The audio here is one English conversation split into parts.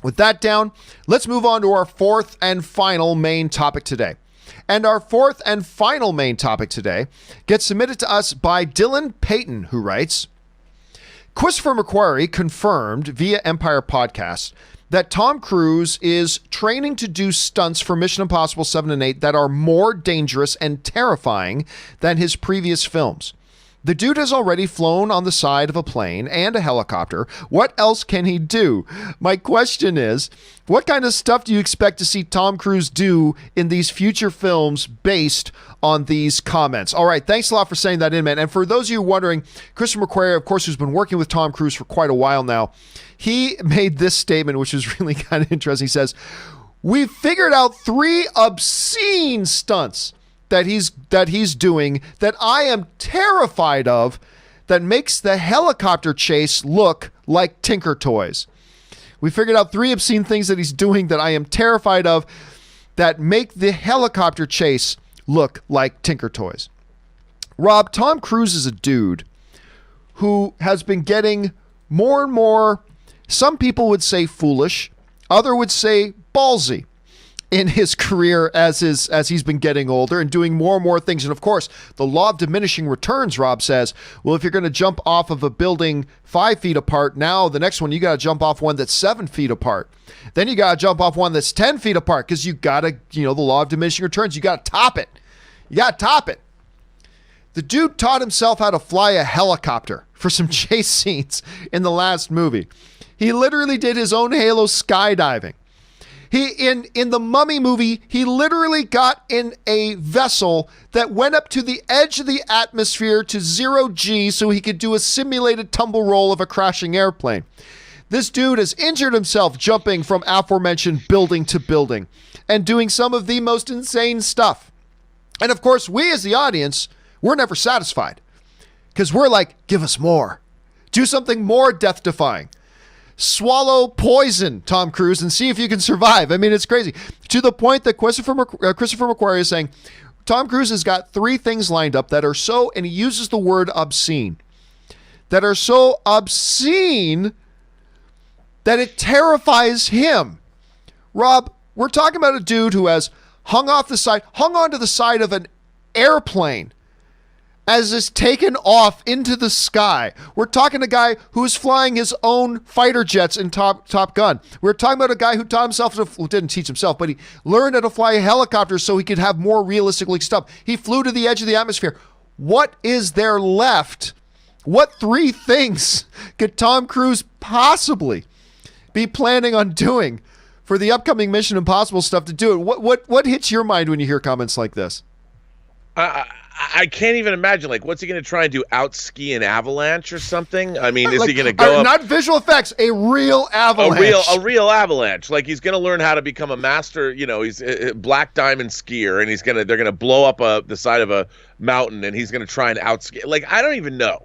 With that down, let's move on to our fourth and final main topic today. And our fourth and final main topic today gets submitted to us by Dylan Peyton, who writes, Christopher McQuarrie confirmed via Empire Podcast that Tom Cruise is training to do stunts for Mission Impossible 7 and 8 that are more dangerous and terrifying than his previous films. The dude has already flown on the side of a plane and a helicopter. What else can he do? My question is, what kind of stuff do you expect to see Tom Cruise do in these future films based on these comments? All right, thanks a lot for saying that in, man. And for those of you wondering, Christopher McQuarrie, of course, who's been working with Tom Cruise for quite a while now, he made this statement, which is really kind of interesting. He says, "We've figured out 3 obscene stunts that he's doing that I am terrified of, that makes the helicopter chase look like Tinker Toys." We figured out 3 obscene things that he's doing that I am terrified of that make the helicopter chase look like Tinker Toys. Rob, Tom Cruise is a dude who has been getting more and more, some people would say foolish, other would say ballsy in his career as he's been getting older and doing more and more things. And of course, the law of diminishing returns, Rob says, well, if you're going to jump off of a building 5 feet apart, now the next one, you got to jump off one that's 7 feet apart. Then you got to jump off one that's 10 feet apart because you got to, the law of diminishing returns, you got to top it. You got to top it. The dude taught himself how to fly a helicopter for some chase scenes in the last movie. He literally did his own Halo skydiving. He in the Mummy movie, he literally got in a vessel that went up to the edge of the atmosphere to 0G so he could do a simulated tumble roll of a crashing airplane. This dude has injured himself jumping from aforementioned building to building and doing some of the most insane stuff. And of course, we as the audience, we're never satisfied because we're like, give us more. Do something more death-defying. Swallow poison, Tom Cruise, and see if you can survive. I mean, it's crazy. To the point that Christopher McQuarrie is saying, Tom Cruise has got 3 things lined up that are so, and he uses the word obscene, that are so obscene that it terrifies him. Rob, we're talking about a dude who has hung onto the side of an airplane as is taken off into the sky. We're talking a guy who's flying his own fighter jets in Top Gun. We're talking about a guy who taught himself didn't teach himself, but he learned how to fly a helicopter so he could have more realistic stuff. He flew to the edge of the atmosphere. What is there left? What 3 things could Tom Cruise possibly be planning on doing for the upcoming Mission Impossible stuff to do it? What hits your mind when you hear comments like this? I can't even imagine, what's he going to try and do? Out-ski an avalanche or something? I mean, is he going to go up? Not visual effects, a real avalanche. A real avalanche. He's going to learn how to become a master, he's a black diamond skier, and they're going to blow up the side of a mountain, and he's going to try and out-ski. I don't even know.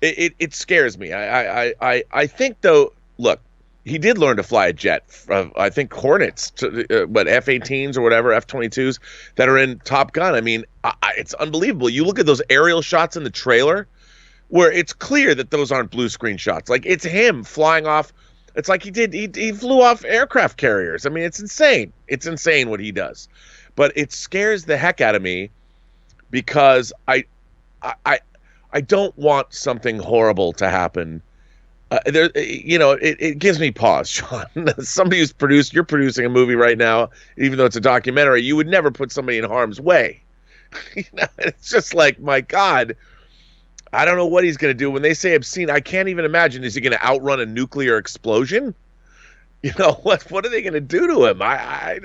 It scares me. I think, though, look, he did learn to fly a jet. I think Hornets, F-18s or whatever, F-22s that are in Top Gun. I mean, it's unbelievable. You look at those aerial shots in the trailer where it's clear that those aren't blue screen shots. It's him flying off. It's like he flew off aircraft carriers. I mean, it's insane. It's insane what he does. But it scares the heck out of me because I don't want something horrible to happen. It gives me pause, Sean. Somebody you're producing a movie right now, even though it's a documentary, you would never put somebody in harm's way. It's just like, my God, I don't know what he's going to do. When they say obscene, I can't even imagine. Is he going to outrun a nuclear explosion? What are they going to do to him? I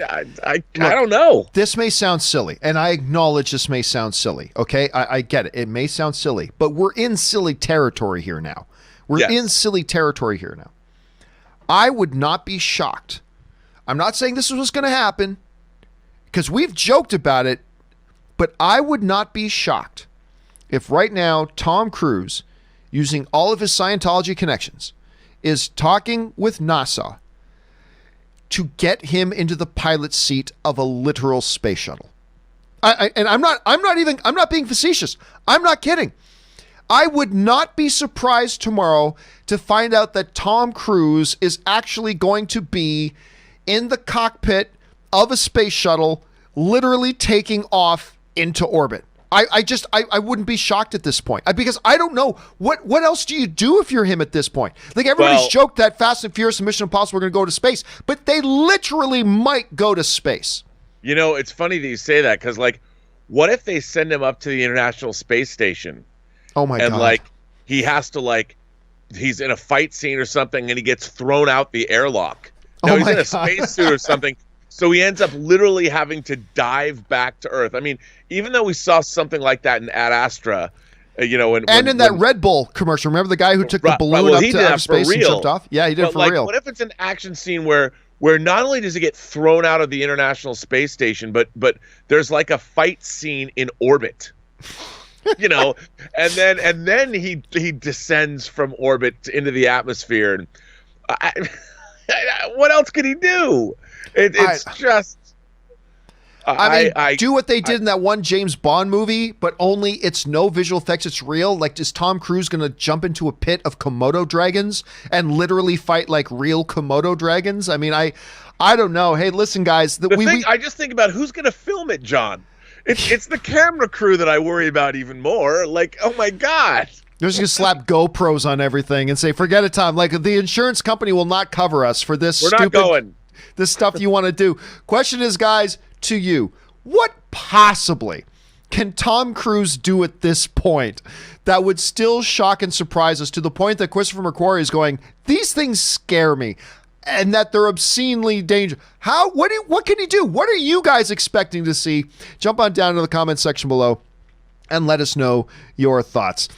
don't know. This may sound silly, and I acknowledge this may sound silly, okay? I get it. It may sound silly, but we're in silly territory here now. In silly territory here now. I would not be shocked. I'm not saying this is what's going to happen because we've joked about it, but I would not be shocked if right now Tom Cruise, using all of his Scientology connections, is talking with NASA to get him into the pilot seat of a literal space shuttle. I'm not being facetious. I'm not kidding. I would not be surprised tomorrow to find out that Tom Cruise is actually going to be in the cockpit of a space shuttle, literally taking off into orbit. I wouldn't be shocked at this point because I don't know what else do you do if you're him at this point? Like everybody's joked that Fast and Furious and Mission Impossible are going to go to space, but they literally might go to space. You know, it's funny that you say that because, like, what if they send him up to the International Space Station? Oh my God! And like he has to he's in a fight scene or something, and he gets thrown out the airlock. No, he's in a spacesuit or something. So he ends up literally having to dive back to Earth. I mean, even though we saw something like that in Ad Astra, and in that Red Bull commercial, remember the guy who took the balloon up to outer space and jumped off? Yeah, he did it for real. What if it's an action scene where not only does he get thrown out of the International Space Station, but there's like a fight scene in orbit, and then he descends from orbit into the atmosphere, and what else could he do? It's just. Do what they did in that one James Bond movie, but only it's no visual effects, it's real. Like, is Tom Cruise going to jump into a pit of Komodo dragons and literally fight like real Komodo dragons? I mean, I don't know. Hey, listen, guys. I just think about who's going to film it, John. It's the camera crew that I worry about even more. Like, oh my God. They're just going to slap GoPros on everything and say, forget it, Tom. Like, the insurance company will not cover us for this this stuff you want to do. Question is, guys, to you, what possibly can Tom Cruise do at this point that would still shock and surprise us to the point that Christopher McQuarrie is going, these things scare me, and that they're obscenely dangerous? What can he do? What are you guys expecting to see? Jump on down to the comment section below and let us know your thoughts.